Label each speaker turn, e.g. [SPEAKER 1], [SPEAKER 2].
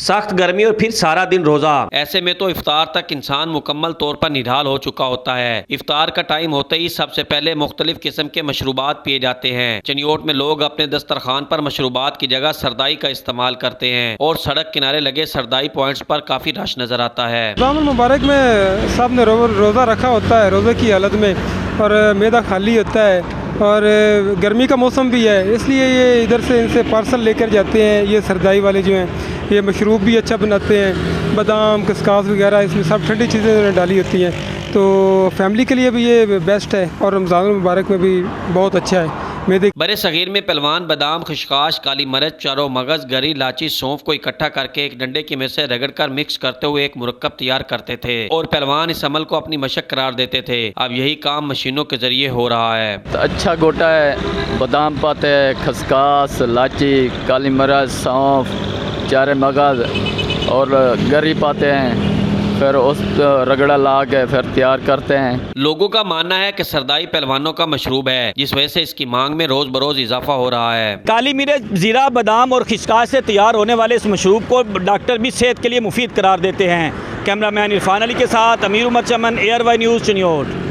[SPEAKER 1] सख्त गर्मी और फिर सारा दिन रोजा, ऐसे में तो इफ्तार तक इंसान मुकम्मल तौर पर निढाल हो चुका होता है। इफ्तार का टाइम होते ही सबसे पहले मुख्तलिफ किस्म के मशरूबात पिए जाते हैं। चनियोट में लोग अपने दस्तरखान पर मशरूबात की जगह सरदाई का इस्तेमाल करते हैं और सड़क किनारे लगे सरदाई पॉइंट्स पर काफी रश नजर आता है।
[SPEAKER 2] रमज़ान मुबारक में सब ने रोज़ा रखा होता है, रोज़े की हालत में, और मैदा खाली होता है और गर्मी का मौसम भी है, इसलिए ये इधर से इनसे पार्सल लेकर जाते हैं। ये सरदाई वाले जो हैं ये मशरूब भी अच्छा बनाते हैं, बादाम खसकास वगैरह इसमें सब ठंडी चीज़ें डाली होती हैं, तो फैमिली के लिए भी ये बेस्ट है और रमज़ान मुबारक में भी बहुत अच्छा है।
[SPEAKER 1] बड़े सगीर में पहलवान बादाम खशकाश काली मिर्च चारों मगज गरी इलायची सौंफ को इकट्ठा करके एक डंडे की में से रगड़कर मिक्स करते हुए एक मुरक्कब तैयार करते थे और पहलवान इस अमल को अपनी मशक करार देते थे। अब यही काम मशीनों के जरिए हो रहा है।
[SPEAKER 3] तो अच्छा गोटा है, बादाम पाते हैं, खसकास इलायची काली मिर्च सौंफ चारे मगज और गरी पाते हैं, फिर उस रगड़ा ला के फिर तैयार करते हैं।
[SPEAKER 1] लोगों का मानना है कि सरदाई पहलवानों का मशरूब है, जिस वजह से इसकी मांग में रोज बरोज इजाफा हो रहा है।
[SPEAKER 4] काली मिर्च जीरा बादाम और खिसकाश से तैयार होने वाले इस मशरूब को डॉक्टर भी सेहत के लिए मुफीद करार देते हैं। कैमरामैन इरफान अली के साथ अमीर उमर चमन, ARY न्यूज़ चनियोट।